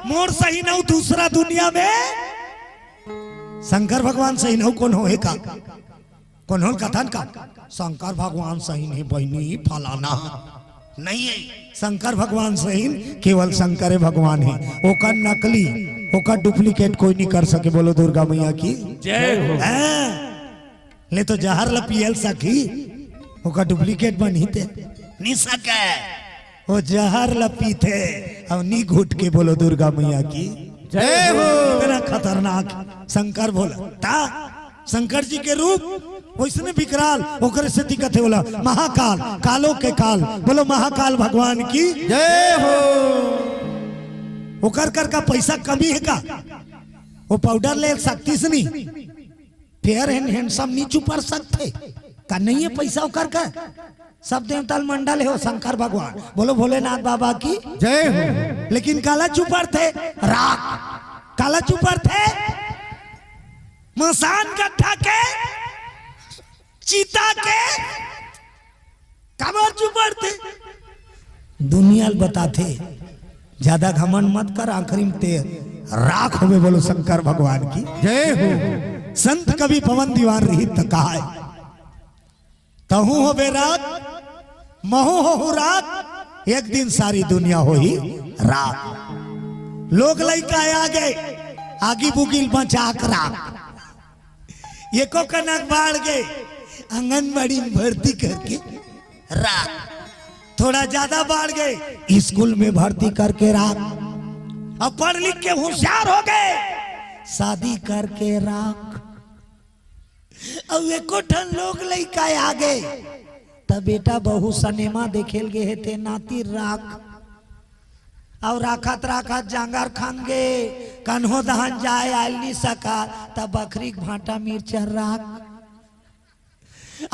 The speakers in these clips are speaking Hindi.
मोर सही न दूसरा दुनिया में शंकर भगवान सही न कौन हो का कौन हो कथन का शंकर भगवान सही नहीं बहनी फलाना नहीं है। शंकर भगवान सही केवल शंकर भगवान है। ओका नकली ओका डुप्लीकेट कोई नहीं कर सके। बोलो दुर्गा मैया की जय हो। ले तो जहर ला पियल सकी ओका डुप्लीकेट बनी थे नहीं सके। वो जहर ला पीते अब नी घुट के। बोलो दुर्गा मैया की जय हो। इतना खतरनाक शंकर बोला था। शंकर जी के रूप वैसने विकराल ओकर से दिक्कत है। बोला महाकाल कालों के काल। बोलो महाकाल भगवान की जय हो। ओकर कर का पैसा कमी है का? वो पाउडर ले सकती से नहीं फेयर एंड हैंडसम नहीं चुपर सकते का नहीं है पैसा ओकर का। सब देवता मंडल है वो शंकर भगवान। बोलो भोलेनाथ बाबा की जय हो। लेकिन काला चुपर थे राख। काला चुपर थे मसान गड्ढा के चीता के कमर चुपर थे। दुनिया बताते ज्यादा घमंड मत कर आखिरी में ते राख होवे। बोलो शंकर भगवान की जय हो। संत कवि पवन दीवान रही त कहा है तहु हो बेरात महु हो रात एक दिन सारी दुनिया हो ही रात। लोग लइका आगे आगी बुगिल बचाक राख ये को कनक बाढ़ गए आंगनबाड़ी में भर्ती करके राख। थोड़ा ज्यादा बढ़ गए स्कूल में भर्ती करके राख। अब पढ़ लिख के होशियार हो गए शादी करके राख। अब एको ठन लोग लइका आ गए तब बेटा बहू सनेमा देखेल गे थे नाती राख। और राखत राखत जांगर खांगे कन्हो दहन जाए आयल नहीं सका तब बकरी भाटा मिर्चा राख।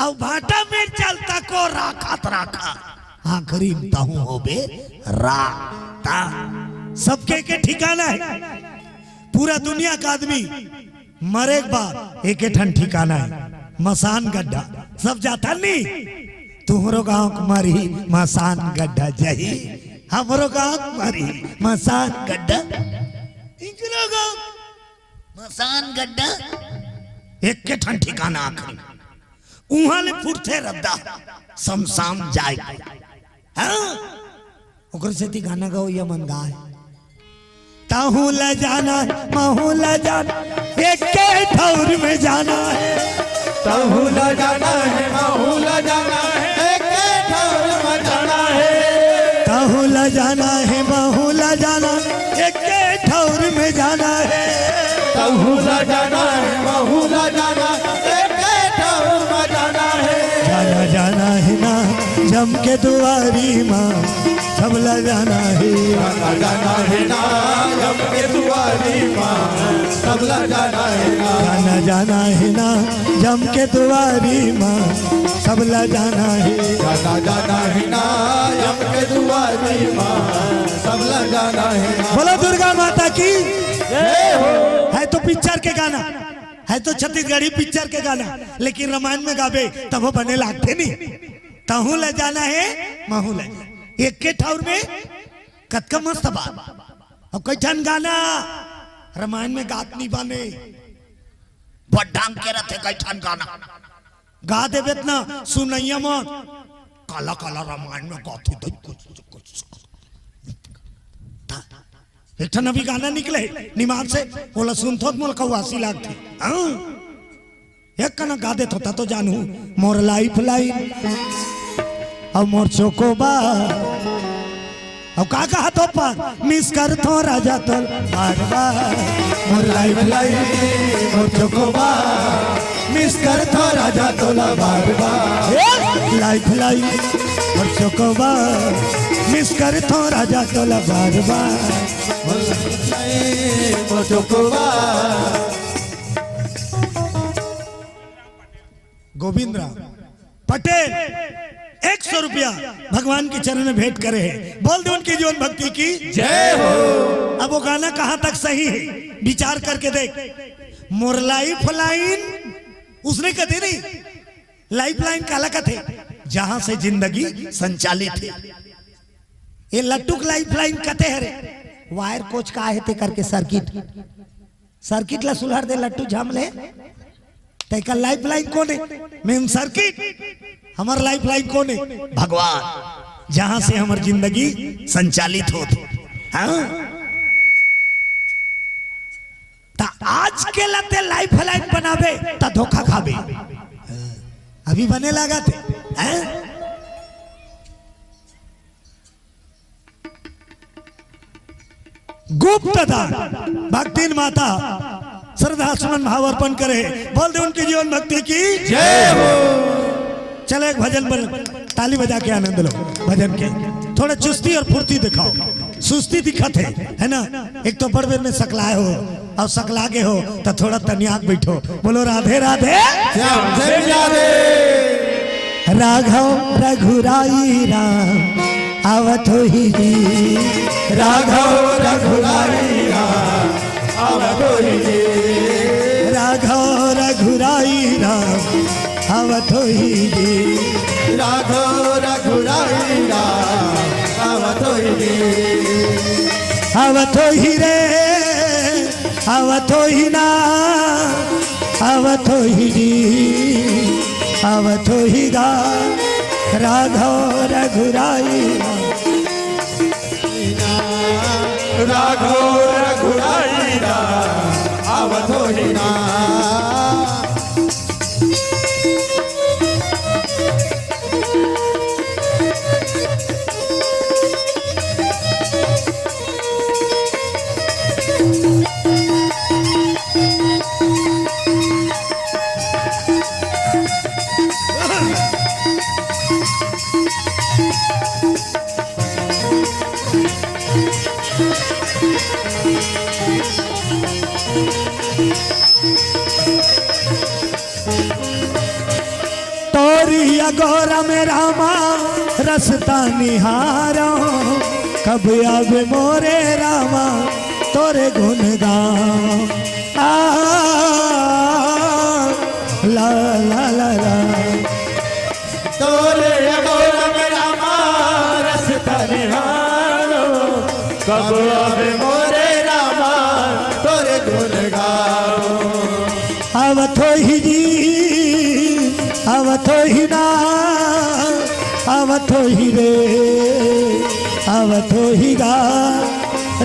अब भाटा मिर्चा तको राखत राखा आखिरी तहु हो बे राता। सबके के ठिकाना है। पूरा दुनिया का आदमी मरे के बाद एक ठन ठिकाना है मसान गड्ढा। सब जाता नहीं तुम्हारो गांव कुमारी मसान गड्ढा जही हमरो गांव कुमारी मसान गड्ढा इनकरो गांव मसान गड्ढा एक के ठन ठिकाना आखिरी उहाँ ले फुटते रद्दा समसाम जाए। हाँ ओकर से ती गाना गाओ या मन गाए ताहू ल जाना महू ल जाना एक के ठौर में जाना है। तहु ल जाना है महु ल जाना है एक ठौर में जाना है। ताहू ल जाना है महू ल जाना एक के ठौर में जाना है। तहु ल जाना है महु ल जाना एक ठौर में जाना है। जाना जाना है ना जम के दुआरी माँ सब ल जाना है। जाना है ना जम के दुआरी माँ सब ल जाना है ना। जाना जाना है ना जम के दुआरी माँ सब ल जाना है। जाना जाना है ना जम के दुआरी माँ सब ल जाना है ना। बोलो दुर्गा माता की जय हो। है तो पिक्चर के गाना है तो छत्तीसगढ़ी पिक्चर के गाना लेकिन रामायण में गावे तब वो बने लागते नहीं। तहु ले जाना है महू ले एक के ठौर में कतका मस्त बात। अब कई ठन गाना रामायण में गात नहीं बाने ढंग के रहते कई ठन गाना गा देवे ना सुनैया मन काला काला रामायण में गाते एक ठन अभी गाना निकले निमार से बोला सुन थोत मोल कवासी लागते एक कना गा दे थोता तो जानू मोर लाइफ लाइन अब मोर चोकोबा अब का कहा तो पर मिस कर थो राजा तो बार बार मोर लाइफ लाइन मोर चोकोबा मिस कर थो राजा तो बार बार लाइफ लाइन मोर चोकोबा मिस कर थो राजा तो बार बार मोर चोकोबा। गोविंद राम पटेल 100 रुपया भगवान के चरण में भेंट करे हैं। बोल दो उनकी जीवन भक्ति की जय हो। अब वो गाना कहां तक सही है विचार करके देख। मोर लाइफ लाइन उसने कथे नहीं लाइफ लाइन काला कथे जहां से जिंदगी संचालित है। ये लट्टुक लाइफ लाइन कथे है रे वायर कोच का है ते करके सर्किट सर्किट ला सुलहर दे लट्टू झाम ले ते का लाइफ लाइन कौन है मेन सर्किट हमार लाइफ लाइन कौन है भगवान जहां से हमार जिंदगी संचालित होती हाँ ता आज के लते लाइफ लाइन बनावे ता धोखा खावे अभी बने लगा थे हैं गुप्त दान भक्तिन माता श्रद्धा सुमन भाव अर्पण करे बोल दे उनकी जीवन भक्ति की जय हो। चलो एक भजन पर ताली बजा के आनंद लो भजन के थोड़ा चुस्ती और फुर्ती दिखाओ सुस्ती दिखत है ना एक तो बड़े में सकलाए हो और सकलागे हो तो थोड़ा तनियाक बैठो बोलो राधे राधे श्याम से मिलावे राघव रघुराई राम आवत ही जी राघव रघुराई राम आवत ही जी राघव रघुराई राम आवत ही जी राघव रघुराई राम आवत ही जी आवत ही रे आवत ही ना आवत ही जी आवत ही गा राघव रघुराई राघव रघुराई राम आवत ही ना तोरिया गौरा में रामा रसता निहारो कब आवे मोरे रामा तोरे गुण गाओ आ ला ला ला ला तोरे गोर में रामा रसता निहारो कब आवे मोरे रामा तोरे गुण गाओ आवत ही जी आवत ही ना आवत ही रे आवत ही गा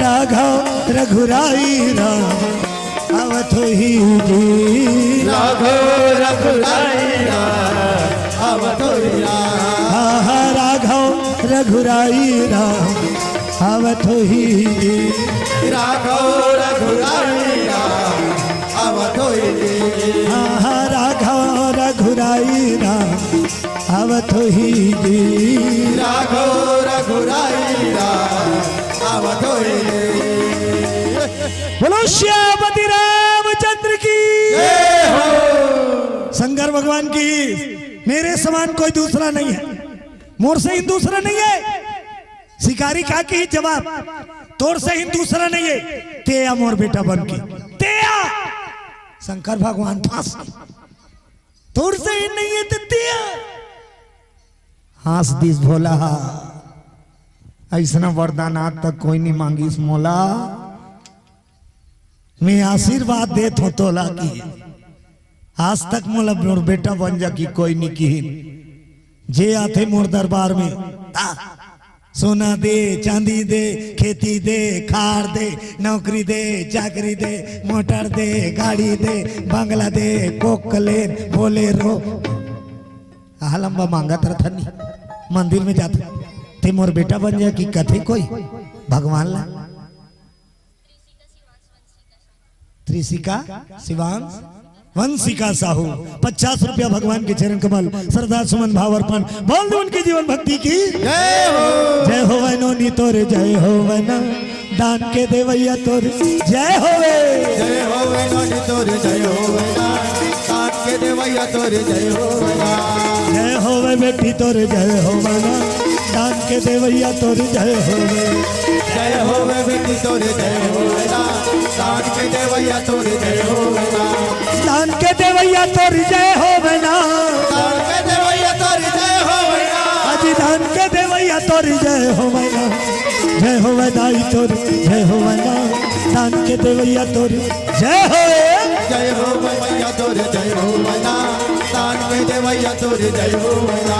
राघव रघुराई राम आवत ही जी राघव रघुराई राम आवत ही राम आहा राघव रघुराई राम आवत ही जी राघव रघुराई राम आवत ही जी आहा राघव रघुराई राम आवत ही जी राघव रघुराई राम आवत ही जी बोलो श्यामति रामचंद्र की जय हो। शंकर भगवान की मेरे समान कोई दूसरा नहीं है मोर से ही दूसरा नहीं है शिकारी का की जवाब तोर से ही दूसरा नहीं है तेया मोर बेटा बन की तेया शंकर भगवान फांस तोर से ही नहीं है तो तेया हास दिस भोला ऐसा वरदान आज तक कोई नहीं मांगी मोला मैं आशीर्वाद देत हो तोला की आज तक मोला मोर बेटा बन जा की कोई नहीं की जे आते मोर दरबार में सोना दे चांदी दे खेती दे खार दे नौकरी दे चाकरी दे मोटर दे गाड़ी दे बंगला दे कोकलेन बोलेरो लंबा मांगा तरह नहीं मंदिर में जाता थे मोर बेटा बन जा की कथे कोई भगवान ला त्रिशिका शिवांश वंशिका साहू 50 रुपया भगवान के चरण कमल श्रद्धा सुमन भाव अर्पण बोल दो उनकी जीवन भक्ति की जय हो वैनो नी तोरे जय हो वैना दान के देवैया तोरे जय होवे जय हो नोनी तोरे जय हो दान के देवैया तोरे जय हो जय होवे बेटी तोरे जय हो वैना दान के देवैया तोरे जय होवे जय हो बेटी तोरे जय हो दान के देवैया तोरे जय हो दान के देवैया तोरे जय हो वैना दान के देवैया तोरे जय हो अजी दान के देवैया तोरे जय हो वैना जय हो वैदाई तोर जय हो वैदा दान के देवैया तोर जय हो जय हो मैया तोरे जय हो मैया दान के देवैया तोरे जय हो मैया